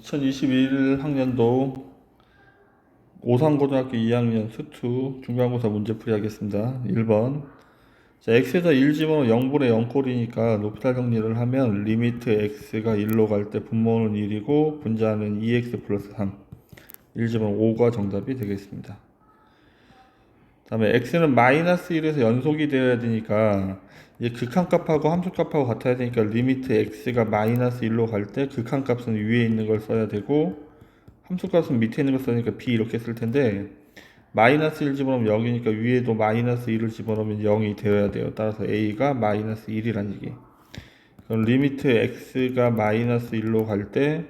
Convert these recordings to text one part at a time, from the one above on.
2021학년도 오산고등학교 2학년 수투 중간고사 문제풀이 하겠습니다. 1번. 자, x에서 1 집어넣으면 0분의 0꼴이니까 높이탈 정리를 하면 리미트 x가 1로 갈 때 분모는 1이고 분자는 2x 플러스 3. 1 집어넣으면 5가 정답이 되겠습니다. 다음에 x는 마이너스 1에서 연속이 되어야 되니까 이제 극한값하고 함수값하고 같아야 되니까 리미트 x가 마이너스 1로 갈 때 극한값은 위에 있는 걸 써야 되고 함수값은 밑에 있는 걸 써니까 b 이렇게 쓸 텐데 마이너스 1 집어넣으면 0이니까 위에도 마이너스 1을 집어넣으면 0이 되어야 돼요. 따라서 a가 마이너스 1이란 얘기. 그럼 리미트 x가 마이너스 1로 갈 때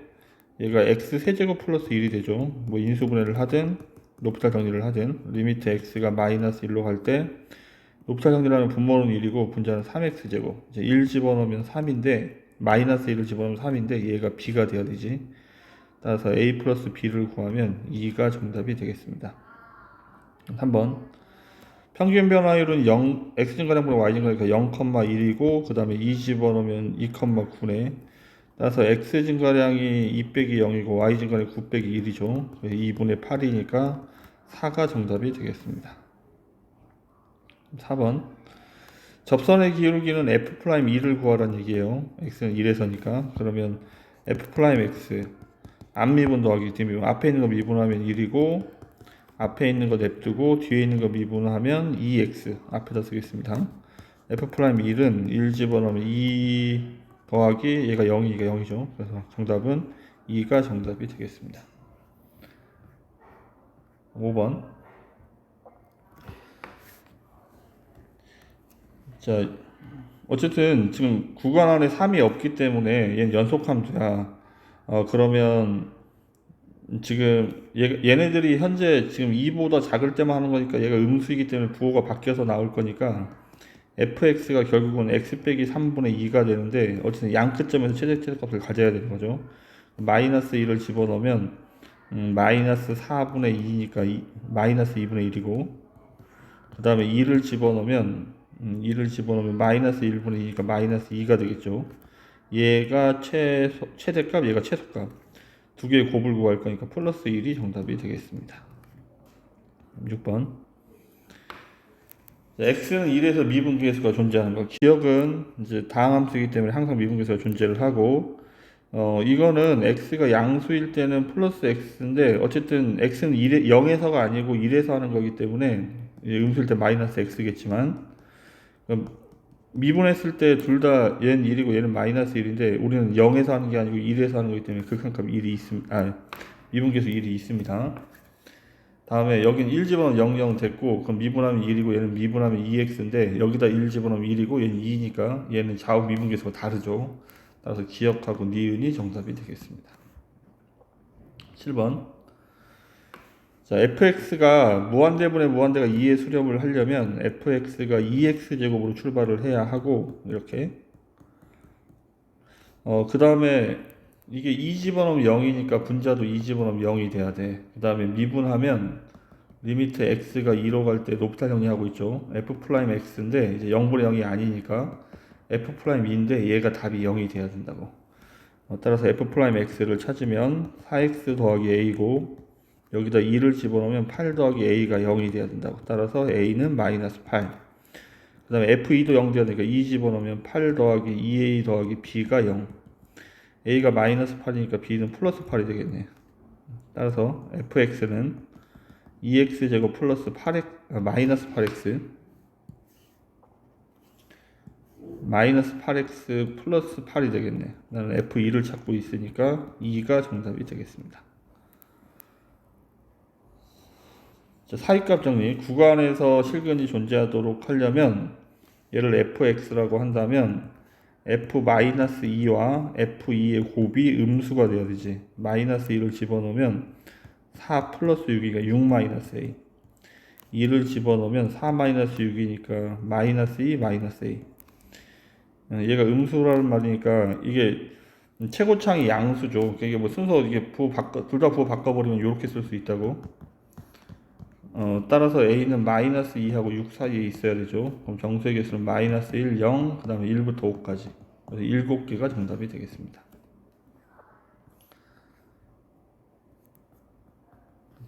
얘가 x 세제곱 플러스 1이 되죠. 뭐 인수분해를 하든 높이탈 정리를 하든 리미트 x가 마이너스 1로 갈 때 높이탈 정리를 하면 분모는 1이고 분자는 3x제곱. 이제 1 집어넣으면 3인데 마이너스 1을 집어넣으면 3인데 얘가 b가 되어야 되지. 따라서 a 플러스 b를 구하면 2가 정답이 되겠습니다. 3번. 평균 변화율은 0, x증가량분의 y증가량이니까 0,1이고 그 다음에 2 집어넣으면 2,9네. 따라서 x증가량이 2 빼기 0이고 y증가량이 9 빼기 1이죠. 2분의 8이니까 4가 정답이 되겠습니다. 4번. 접선의 기울기는 f'2를 구하라는 얘기예요. x는 1에서니까. 그러면 f'(x) 앞미분 더하기 뒷미분. 앞에 있는 거 미분하면 1이고 앞에 있는 거 냅두고 뒤에 있는 거 미분하면 2x 앞에다 쓰겠습니다. f'1은 1 집어넣으면 2 더하기 얘가 0이니까 0이죠. 그래서 정답은 2가 정답이 되겠습니다. 5번. 자, 어쨌든 지금 구간 안에 3이 없기 때문에 얘는 연속함수야. 그러면 지금 얘네들이 현재 지금 2보다 작을 때만 하는 거니까 얘가 음수이기 때문에 부호가 바뀌어서 나올 거니까 fx가 결국은 x 빼기 3분의 2가 되는데 어쨌든 양 끝점에서 최대값을 가져야 되는 거죠. 마이너스 1을 집어넣으면 마이너스 4분의 2니까 마이너스 2분의 1이고 그 다음에 2를 집어넣으면 마이너스 1분의 2니까 마이너스 2가 되겠죠. 얘가 최대값, 얘가 최소값. 두 개의 곱을 구할 거니까 플러스 1이 정답이 되겠습니다. 6번. x는 1에서 미분계수가 존재하는 거. 기억은 이제 다항함수이기 때문에 항상 미분계수가 존재를 하고, 이거는 x가 양수일 때는 플러스 x인데, 어쨌든 x는 0에서가 아니고 1에서 하는 거기 때문에, 음수일 때 마이너스 x겠지만, 미분했을 때 둘 다 얘는 1이고 얘는 마이너스 1인데 우리는 0에서 하는 게 아니고 1에서 하는 거기 때문에 극한값 1이 있습니다. 미분계수 1이 있습니다. 다음에 여긴 1 집어넣으면 0, 0 됐고 그럼 미분하면 1이고 얘는 미분하면 2x인데 여기다 1 집어넣으면 1이고 얘는 2니까 얘는 좌우 미분계수가 다르죠. 따라서 기억하고 니은이 정답이 되겠습니다. 7번. 자, fx가 무한대분의 무한대가 2의 수렴을 하려면 fx가 2x제곱으로 출발을 해야 하고 이렇게 그 다음에 이게 2 집어넣으면 0이니까 분자도 2 집어넣으면 0이 돼야 돼. 그 다음에 미분하면 리미트 x가 2로 갈 때 높이탈 정리하고 있죠. f'x인데 이제 0분의 0이 아니니까 f'인데 얘가 답이 0이 돼야 된다고. 따라서 f'x를 찾으면 4x 더하기 a고 여기다 2를 집어넣으면 8 더하기 a가 0이 돼야 된다고. 따라서 a는 마이너스 8. 그 다음에 f2도 0 돼야 되니까 2 집어넣으면 8 더하기 2a 더하기 b가 0. a가 마이너스 8이니까 b는 플러스 8이 되겠네. 따라서 fx는 2x제곱 플러스 8x, 마이너스 8x 마이너스 8x 플러스 8이 되겠네. 나는 f2를 찾고 있으니까 2가 정답이 되겠습니다. 자, 사이값 정리. 구간에서 실근이 존재하도록 하려면 얘를 fx라고 한다면 f-2와 f2의 곱이 음수가 되어야 되지. 마이너스 2를 집어넣으면 4 플러스 6이니까 6 마이너스 a. 2를 집어넣으면 4 마이너스 6이니까 마이너스 2 마이너스 a. 얘가 음수라는 말이니까 이게 최고창이 양수죠. 이게 뭐 순서 이게 둘 다 부호 바꿔버리면 이렇게 쓸 수 있다고. 따라서 a는 마이너스 2하고 6 사이에 있어야 되죠. 그럼 정수의 개수는 마이너스 1, 0, 그 다음에 1부터 5까지. 그래서 7개가 정답이 되겠습니다.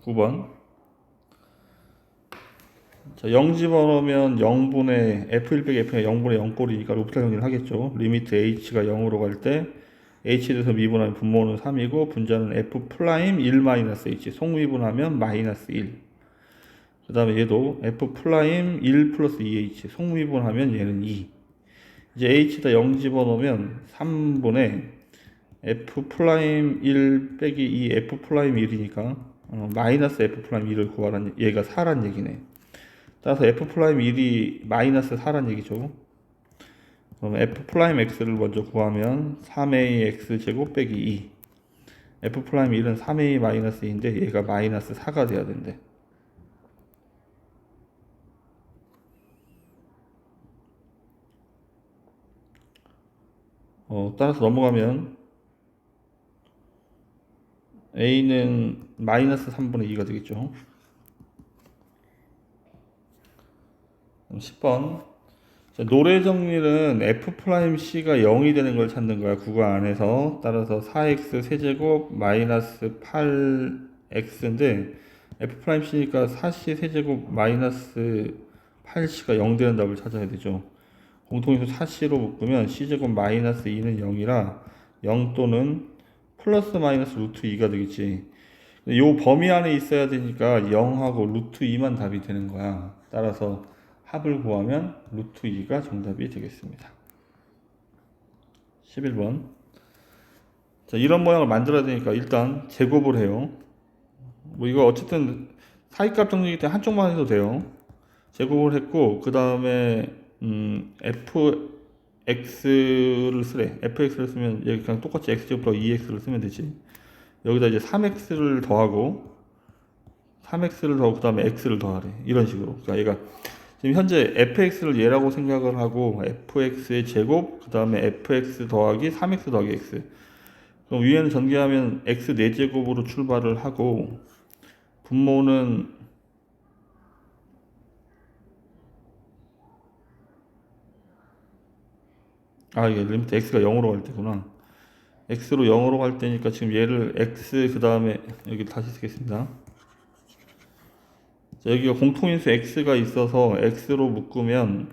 9번. 자, 0 집어넣으면 0분의 F1 빼기 F가 0분의 0꼴이니까 로피탈 정리를 하겠죠. 리미트 H가 0으로 갈 때 H에 대해서 미분하면 분모는 3이고 분자는 F 프라임 1 마이너스 H 속미분하면 마이너스 1. 그 다음에 얘도 F 프라임 1 플러스 2H 속미분하면 얘는 2. 이제 H에다 0 집어넣으면 3분의 F 프라임 1 빼기 2 F 프라임 1이니까 마이너스 F 프라임 1을 구하라는 얘가 4란 얘기네. 따라서 F 프라임 1이 마이너스 4란 얘기죠. 그럼 F 프라임 X를 먼저 구하면 3A X 제곱 빼기 2. F 프라임 1은 3A 마이너스 2인데 얘가 마이너스 4가 돼야 된대. 따라서 넘어가면 A는 마이너스 3분의 2가 되겠죠. 10번. 자, 노래 정리는 F'C가 0이 되는 걸 찾는 거야. 구간 안에서. 따라서 4x 세제곱 마이너스 8x인데 F'C니까 4c 세제곱 마이너스 8c가 0 되는 답을 찾아야 되죠. 공통인수 4c로 묶으면 c제곱 마이너스 2는 0이라 0 또는 플러스 마이너스 루트 2가 되겠지. 요 범위 안에 있어야 되니까 0하고 루트 2만 답이 되는 거야. 따라서 합을 구하면 루트 2가 정답이 되겠습니다. 11번. 자, 이런 모양을 만들어야 되니까 일단 제곱을 해요. 뭐 이거 어쨌든 사이값 정리이기 때문에 한쪽만 해도 돼요. 제곱을 했고 그 다음에 fx를 쓰래. fx를 쓰면 여기 그냥 똑같이 x제곱 더하기 2x를 쓰면 되지. 여기다 이제 3x를 더하고 3x를 더하고 그 다음에 x를 더하래. 이런 식으로. 그러니까 얘가 지금 현재 fx를 얘라고 생각을 하고 fx의 제곱 그 다음에 fx 더하기 3x 더하기 x. 그럼 위에는 전개하면 x 4제곱으로 출발을 하고 분모는 이게 리미트 x가 0으로 갈 때구나. x로 0으로 갈 때니까 지금 얘를 x 그 다음에 여기 다시 쓰겠습니다. 자, 여기가 공통인수 x가 있어서 x로 묶으면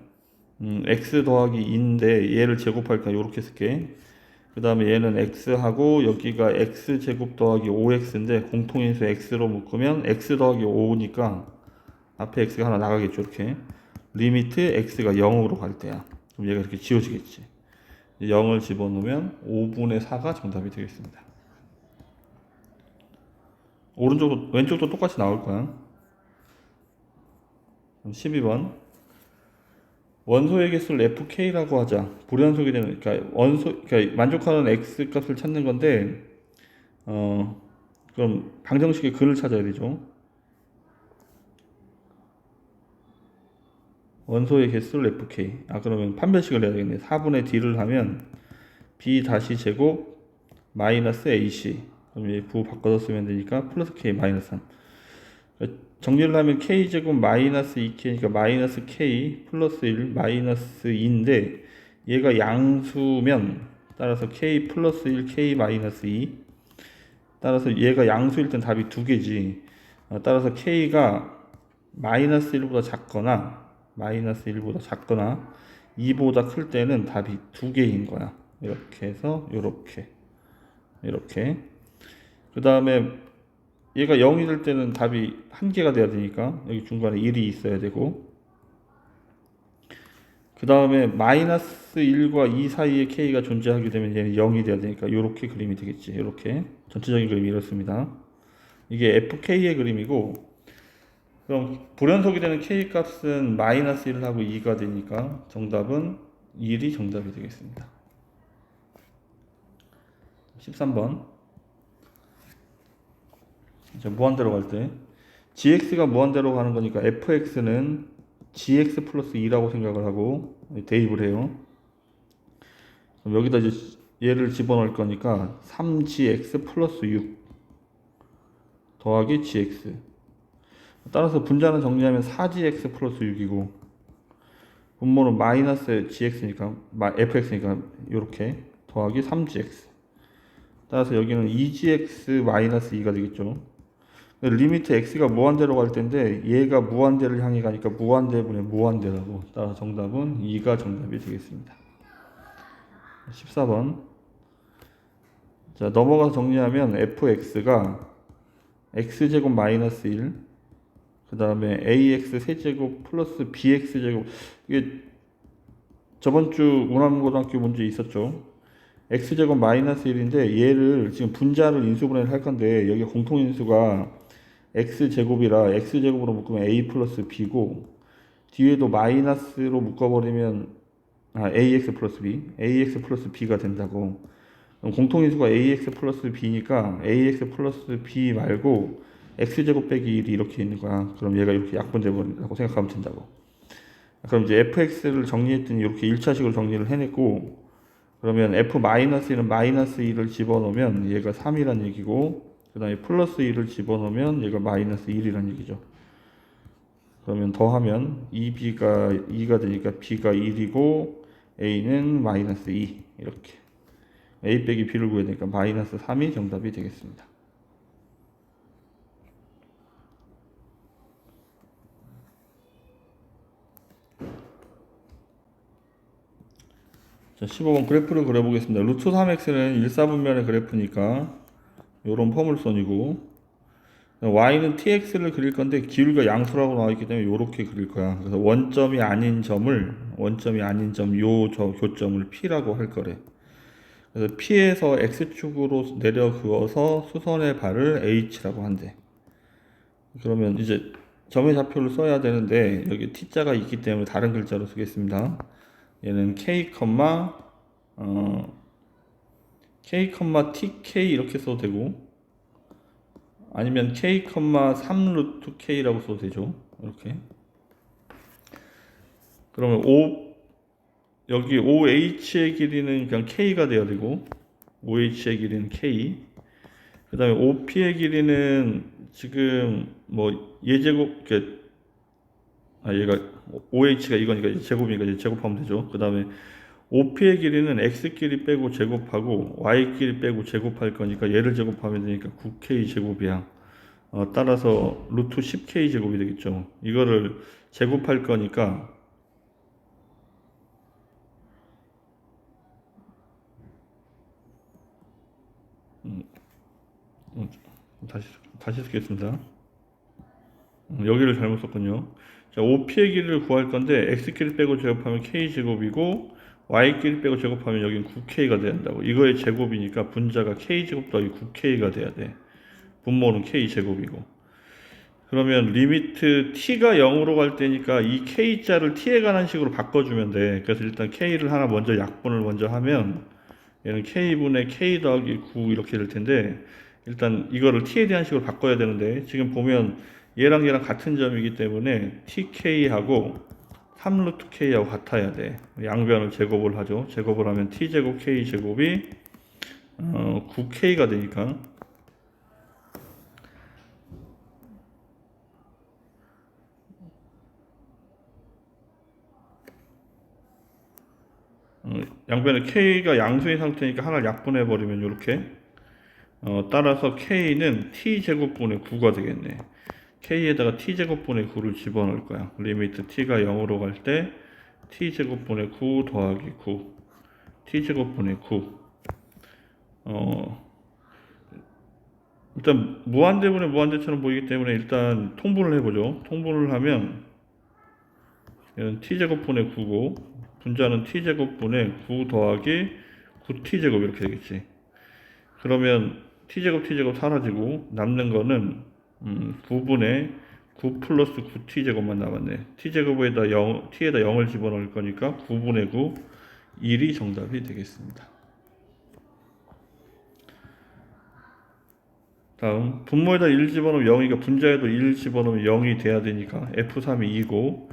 x 더하기 2인데 얘를 제곱할까 이렇게 쓸게. 그 다음에 얘는 x하고 여기가 x제곱 더하기 5x인데 공통인수 x로 묶으면 x 더하기 5니까 앞에 x가 하나 나가겠죠. 이렇게 리미트 x가 0으로 갈 때야. 그럼 얘가 이렇게 지워지겠지. 0을 집어넣으면 5분의 4가 정답이 되겠습니다. 오른쪽도 왼쪽도 똑같이 나올 거야. 12번. 원소의 개수를 fk라고 하자. 불연속이 되는, 그러니까 만족하는 x 값을 찾는 건데, 그럼 방정식의 근을 찾아야 되죠. 원소의 개수를 fk. 그러면 판별식을 해야 되겠네. 4분의 d를 하면 b 다시 제곱 마이너스 ac. 그럼 얘 부 바꿔서 쓰면 되니까 플러스 k 마이너스 3. 정리를 하면 k제곱 마이너스 2k니까 마이너스 k 플러스 1 마이너스 2인데 얘가 양수면 따라서 k 플러스 1 k 마이너스 2. 따라서 얘가 양수일 땐 답이 두 개지. 따라서 k가 마이너스 1보다 작거나 마이너스 1보다 작거나 2보다 클 때는 답이 두 개인 거야. 이렇게 해서 이렇게 그 다음에 얘가 0이 될 때는 답이 한 개가 돼야 되니까 여기 중간에 1이 있어야 되고, 그 다음에 마이너스 1과 2 사이에 k가 존재하게 되면 얘는 0이 돼야 되니까 이렇게 그림이 되겠지. 이렇게 전체적인 그림이 이렇습니다. 이게 fk의 그림이고, 그럼 불연속이 되는 k 값은 마이너스 1하고 2가 되니까 정답은 1이 정답이 되겠습니다. 13번. 무한대로 갈 때 gx가 무한대로 가는 거니까 fx는 gx 플러스 2라고 생각을 하고 대입을 해요. 그럼 여기다 이제 얘를 집어넣을 거니까 3gx 플러스 6 더하기 gx. 따라서 분자는 정리하면 4gx 플러스 6이고 분모는 마이너스 gx니까 fx니까 이렇게 더하기 3gx. 따라서 여기는 2gx 마이너스 2가 되겠죠. 리미트 x가 무한대로 갈 텐데 얘가 무한대를 향해 가니까 무한대분의 무한대라고. 따라서 정답은 2가 정답이 되겠습니다. 14번. 자, 넘어가서 정리하면 fx가 x제곱 마이너스 1, 그 다음에 ax 세제곱 플러스 bx제곱. 이게 저번 주 운암고등학교 문제 있었죠. x제곱 마이너스 1인데 얘를 지금 분자를 인수분해를 할 건데 여기 공통인수가 x제곱이라 x제곱으로 묶으면 a 플러스 b고 뒤에도 마이너스로 묶어버리면 ax 플러스 b가 된다고. 그럼 공통인수가 ax 플러스 b니까 ax 플러스 b 말고 x제곱 빼기 1이 이렇게 있는 거야. 그럼 얘가 이렇게 약분되버린다고 생각하면 된다고. 그럼 이제 fx를 정리했더니 이렇게 1차식으로 정리를 해냈고, 그러면 f-1은 마이너스 1을 집어넣으면 얘가 3이란 얘기고, 그 다음에 플러스 1을 집어넣으면 얘가 마이너스 1이란 얘기죠. 그러면 더하면 2b가 2가 되니까 b가 1이고 a는 마이너스 2 이렇게. a 빼기 b를 구해야 되니까 마이너스 3이 정답이 되겠습니다. 자, 15번 그래프를 그려보겠습니다. 루트 3x는 일사분면의 그래프니까 요런 포물선이고, y는 tx를 그릴 건데 기울기가 양수라고 나와 있기 때문에 요렇게 그릴 거야. 그래서 원점이 아닌 점 교점을 p라고 할 거래. 그래서 p에서 x축으로 내려 그어서 수선의 발을 h라고 한대. 그러면 이제 점의 좌표를 써야 되는데 여기 t자가 있기 때문에 다른 글자로 쓰겠습니다. 얘는 k, k, tk 이렇게 써도 되고, 아니면 k, 3 루트 k라고 써도 되죠. 이렇게. 그러면 여기 OH의 길이는 그냥 k가 돼야 되고, OH의 길이는 k. 그 다음에 OP의 길이는 지금 뭐 예제곱, 얘가 OH가 이거니까 제곱이니까 이제 제곱하면 되죠. 그 다음에 OP의 길이는 x끼리 빼고 제곱하고 y끼리 빼고 제곱할 거니까 얘를 제곱하면 되니까 9k 제곱이야. 따라서 루트 10k 제곱이 되겠죠. 이거를 제곱할 거니까 다시 쓰겠습니다. 여기를 잘못 썼군요. 자, OP의 길이를 구할 건데 x끼리 빼고 제곱하면 k 제곱이고 y끼리 빼고 제곱하면 여긴 9k가 돼야 한다고. 이거의 제곱이니까 분자가 k 제곱 더하기 9k가 돼야 돼. 분모는 k 제곱이고. 그러면 리미트 t가 0으로 갈 때니까 이 k자를 t에 관한 식으로 바꿔주면 돼. 그래서 일단 k를 하나 먼저 약분을 먼저 하면 얘는 k분의 k 더하기 9 이렇게 될 텐데, 일단 이거를 t에 대한 식으로 바꿔야 되는데 지금 보면 얘랑 같은 점이기 때문에 tk하고 3루트 k하고 같아야 돼. 양변을 제곱을 하죠. 제곱을 하면 t제곱 k제곱이 9k가 되니까 양변에 k가 양수인 상태니까 하나를 약분해 버리면 이렇게 따라서 k는 t제곱분의 9가 되겠네. k에다가 t제곱분의 9를 집어넣을 거야. 리미트 t가 0으로 갈 때 t제곱분의 9 더하기 9 t제곱분의 9. 일단 무한대분의 무한대처럼 보이기 때문에 일단 통분을 해보죠. 통분을 하면 얘는 t제곱분의 9고 분자는 t제곱분의 9 더하기 9t제곱 이렇게 되겠지. 그러면 t제곱 사라지고 남는 거는 9분의 9 플러스 9t제곱만 남았네. t제곱에다 t에다 0을 집어넣을 거니까 9분의 9 1이 정답이 되겠습니다. 다음 분모에다 1 집어넣으면 0이니까 분자에도 1 집어넣으면 0이 돼야 되니까 f3이 2고,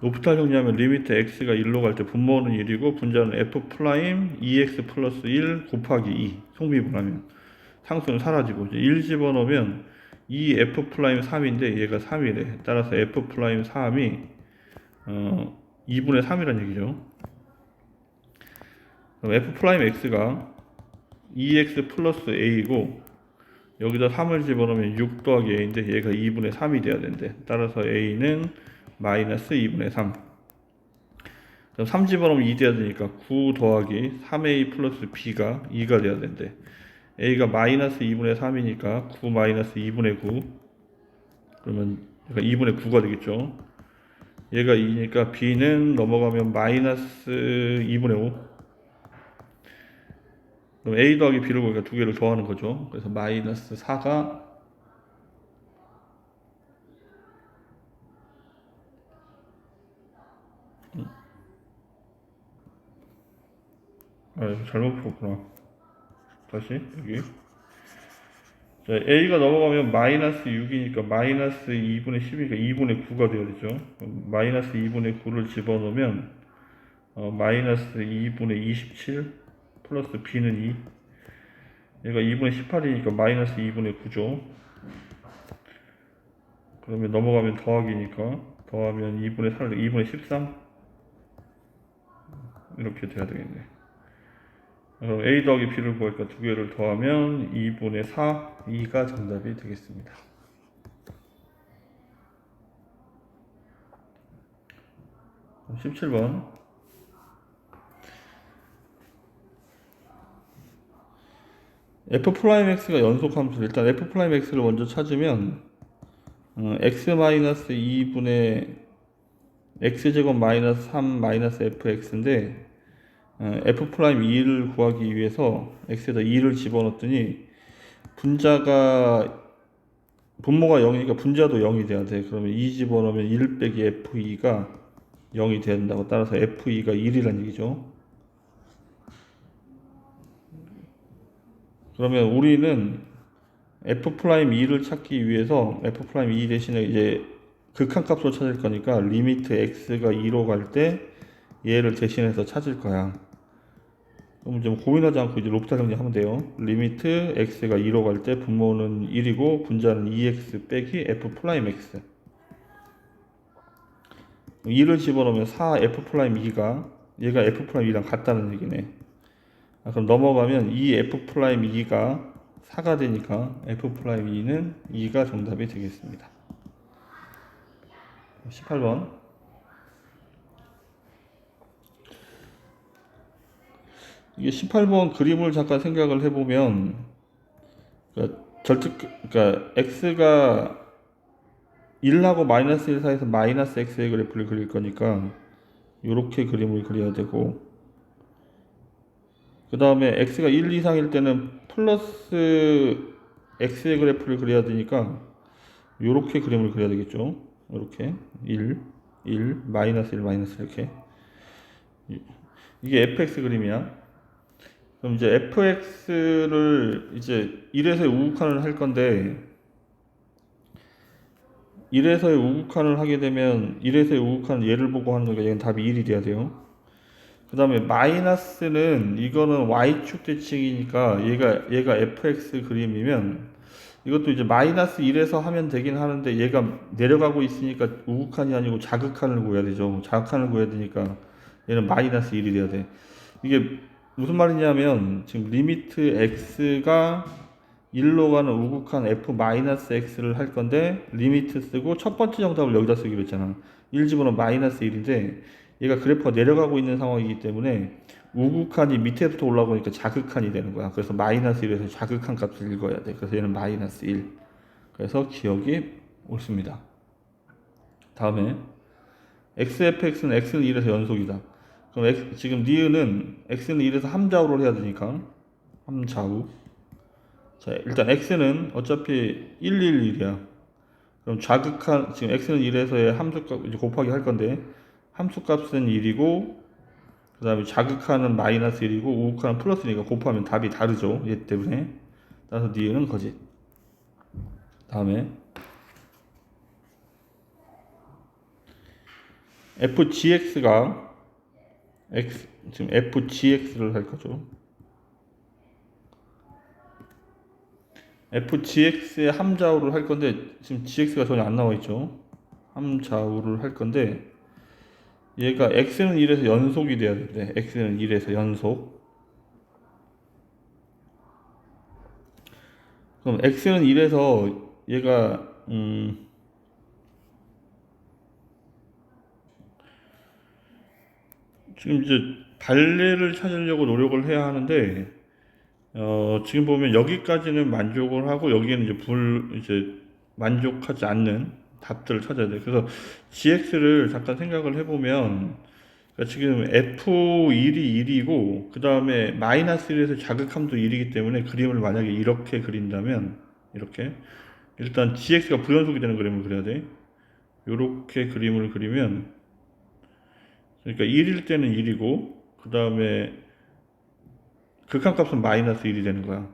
로프탈 정리하면 리미트 x가 1로 갈 때 분모는 1이고 분자는 f 프라임 2x 플러스 1 곱하기 2 성비분하면 상수는 사라지고, 이제 1 집어넣으면 이 f 프라임 3인데 얘가 3이래. 따라서 f 프라임 3이 2분의 3이란 얘기죠. 그럼 f 프라임 x가 2x 플러스 a이고 여기다 3을 집어넣으면 6 더하기 a인데 얘가 2분의 3이 돼야 된대. 따라서 a는 마이너스 2분의 3. 그럼 3 집어넣으면 2 돼야 되니까 9 더하기 3a 플러스 b가 2가 돼야 된대. a가 마이너스 2분의 3이니까 9 마이너스 2분의 9. 그러면 얘가 2분의 9가 되겠죠. 얘가 2니까 b는 넘어가면 마이너스 2분의 5. 그럼 a 더하기 b를 보니까 두 개를 더하는 거죠. 그래서 마이너스 4가 잘못 풀었구나. 다시 여기. 자, a가 넘어가면 마이너스 6이니까 마이너스 2분의 10이니까 2분의 9가 되어야 되죠. 마이너스 2분의 9를 집어넣으면 마이너스 2분의 27 플러스 b는 2. 얘가 2분의 18이니까 마이너스 2분의 9죠. 그러면 넘어가면 더하기니까 더하면 2분의 4, 2분의 13 이렇게 돼야 되겠네. 그럼 a 더하기 b를 구하니까 두 개를 더하면 2분의 4, 2가 정답이 되겠습니다. 17번. f'x가 연속함수. 일단 f'x를 먼저 찾으면 x 마이너스 2분의 x제곱 마이너스 3 마이너스 fx인데 f'2를 구하기 위해서 x에다 2를 집어넣었더니 분모가 0이니까 분자도 0이 돼야 돼. 그러면 2 집어넣으면 1 빼기 f2가 0이 된다고. 따라서 f2가 1이란 얘기죠. 그러면 우리는 f'2를 찾기 위해서 f'2 대신에 이제 극한값으로 찾을 거니까 리미트 x가 2로 갈 때 얘를 대신해서 찾을 거야. 그럼 이제 고민하지 않고 이제 롭타 정리하면 돼요. 리미트 x가 2로 갈 때 분모는 1이고 분자는 2x 빼기 f'x. 2를 집어넣으면 4f'2가 얘가 f'2랑 같다는 얘기네. 그럼 넘어가면 이 f'2가 4가 되니까 f'2는 2가 정답이 되겠습니다. 18번. 이게 18번 그림을 잠깐 생각을 해보면, 그러니까 x가 1하고 마이너스 1 사이에서 마이너스 x의 그래프를 그릴 거니까 이렇게 그림을 그려야 되고, 그 다음에 x가 1 이상일 때는 플러스 x의 그래프를 그려야 되니까 이렇게 그림을 그려야 되겠죠. 이렇게 1, 1, 마이너스 1, 마이너스 이렇게. 이게 fx 그림이야. 그럼 이제 fx를 이제 1에서의 우극한을 할 건데 1에서의 우극한을 하게 되면 1에서의 우극한 얘를 보고 하는 거니까 얘는 답이 1이 돼야 돼요. 그 다음에 마이너스는 이거는 y축 대칭이니까 얘가 fx 그림이면 이것도 이제 마이너스 1에서 하면 되긴 하는데 얘가 내려가고 있으니까 우극한이 아니고 자극한을 구해야 되죠. 자극한을 구해야 되니까 얘는 마이너스 1이 돼야 돼. 이게 무슨 말이냐면 지금 리미트 x가 1로 가는 우극한 f-x를 할 건데 리미트 쓰고 첫 번째 정답을 여기다 쓰기로 했잖아. 1 집어넣으면 마이너스 1인데 얘가 그래프가 내려가고 있는 상황이기 때문에 우극한이 밑에부터 올라오니까 자극한이 되는 거야. 그래서 마이너스 1에서 자극한 값을 읽어야 돼. 그래서 얘는 마이너스 1. 그래서 기억이 옳습니다. 다음에 xfx는 x는 1에서 연속이다. 그럼 지금 니은은 x는 1에서 함좌우를 해야 되니까 함좌우. 자, 일단 x는 어차피 1, 1, 1이야. 그럼 자극한 지금 x는 1에서의 함수값 이제 곱하기 할 건데 함수값은 1이고 그 다음에 자극하는 마이너스 1이고 우극하는 플러스니까 곱하면 답이 다르죠. 얘 때문에. 따라서 니은은 거짓. 다음에 fgx가 지금 fgx를 할 거죠. fgx의 함좌우를 할 건데 지금 gx가 전혀 안 나와 있죠. 함좌우를 할 건데 얘가 x는 1에서 연속이 돼야 되는데 x는 1에서 연속. 그럼 x는 1에서 얘가 지금 이제 발레를 찾으려고 노력을 해야 하는데 지금 보면 여기까지는 만족을 하고 여기에는 이제 만족하지 않는 답들을 찾아야 돼. 그래서 gx를 잠깐 생각을 해보면 그러니까 지금 f1이 1이고 그 다음에 마이너스 1에서 자극함도 1이기 때문에 그림을 만약에 이렇게 그린다면 이렇게 일단 gx가 불연속이 되는 그림을 그려야 돼. 이렇게 그림을 그리면 그러니까 1일 때는 1이고 그 다음에 극한값은 마이너스 1이 되는 거야.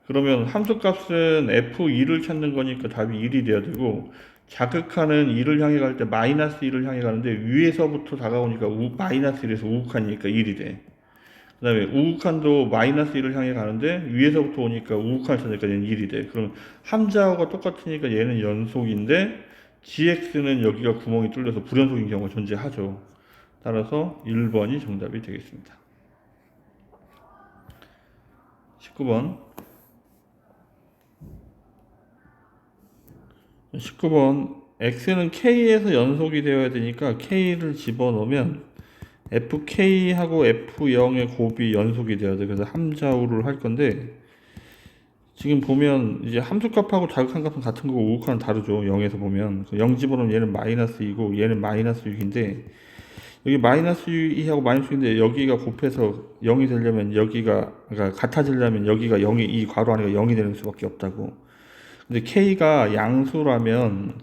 그러면 함수값은 f2를 찾는 거니까 답이 1이 돼야 되고 자극하는 1을 향해 갈 때 마이너스 1을 향해 가는데 위에서부터 다가오니까 마이너스 1에서 우극하니까 1이 돼. 그 다음에 우극한도 마이너스 1을 향해 가는데 위에서부터 오니까 우극한을 찾으니까 얘는 1이 돼. 그럼 함자하고 똑같으니까 얘는 연속인데 gx는 여기가 구멍이 뚫려서 불연속인 경우가 존재하죠. 따라서 1번이 정답이 되겠습니다. 19번 19번 x는 k에서 연속이 되어야 되니까 k를 집어넣으면 fk하고 f0의 곱이 연속이 돼야 돼. 그래서 함자우를 할 건데 지금 보면 이제 함수값하고 자극한 값은 같은 거고 우극한은 다르죠. 0에서 보면 0 집어넣으면 얘는 마이너스 2고 얘는 마이너스 6인데 여기 마이너스 2하고 마이너스 6인데 여기가 곱해서 0이 되려면 여기가 그러니까 같아지려면 여기가 0이 이 괄호 안에가 0이 되는 수밖에 없다고. 근데 k가 양수라면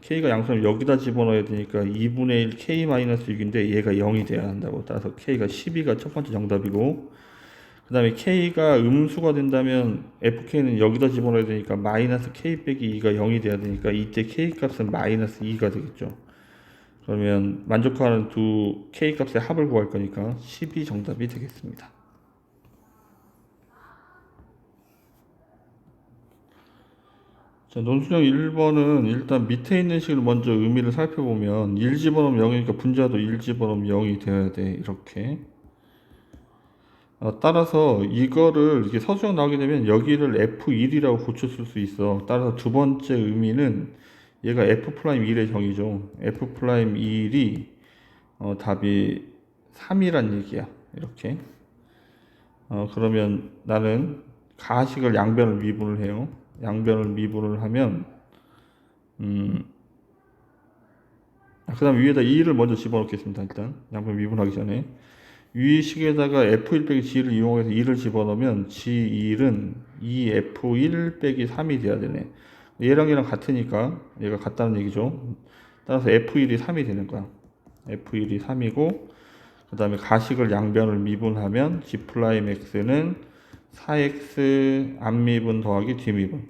여기다 집어넣어야 되니까 2분의 1 k 마이너스 6인데 얘가 0이 돼야 한다고. 따라서 k가 12가 첫 번째 정답이고 그 다음에 k가 음수가 된다면 fk는 여기다 집어넣어야 되니까 마이너스 k 빼기 2가 0이 돼야 되니까 이때 k 값은 마이너스 2가 되겠죠. 그러면 만족하는 두 k 값의 합을 구할 거니까 12 정답이 되겠습니다. 자, 논술형 1번은 일단 밑에 있는 식을 먼저 의미를 살펴보면 1 집어넣으면 0이니까 분자도 1 집어넣으면 0이 되어야 돼. 이렇게. 따라서 이거를 이렇게 서술형 나오게 되면 여기를 F1이라고 고쳤을 수 있어. 따라서 두 번째 의미는 얘가 F'1의 정의죠. F'1이 답이 3이란 얘기야. 이렇게. 그러면 나는 가식을 양변을 미분을 해요. 양변을 미분을 하면 그 다음 위에다 2를 먼저 집어넣겠습니다. 일단 양변 미분하기 전에 위 식에다가 F1 빼기 G를 이용해서 2를 집어넣으면 G1은 2F1 빼기 3이 돼야 되네. 얘랑 얘랑 같으니까 얘가 같다는 얘기죠. 따라서 F1이 3이 되는 거야. F1이 3이고 그 다음에 가식을 양변을 미분하면 G'X는 4X 앞미분 더하기 뒷미분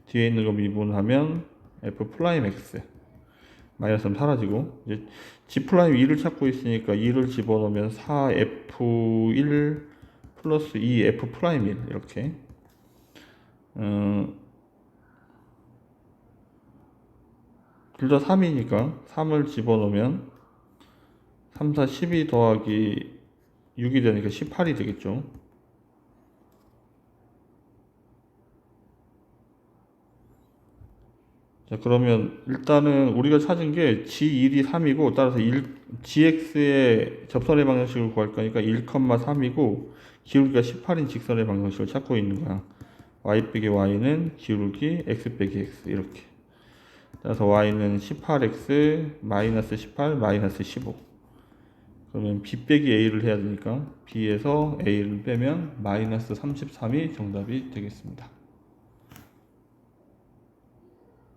뒤에 있는 거 미분하면 F'X 마이너스 3 사라지고 이제 G'2를 찾고 있으니까 2를 집어넣으면 4F1 플러스 2F'1 이렇게 둘 다 3이니까 3을 집어넣으면 3, 4, 12 더하기 6이 되니까 18이 되겠죠. 자, 그러면 일단은 우리가 찾은 게 G1이 3이고 따라서 GX의 접선의 방정식을 구할 거니까 1,3이고 기울기가 18인 직선의 방정식을 찾고 있는 거야. y 빼기 y는 기울기 x 빼기 x 이렇게. 따라서 y는 18x 마이너스 18 마이너스 15. 그러면 b 빼기 a를 해야 되니까 b에서 a를 빼면 마이너스 33이 정답이 되겠습니다.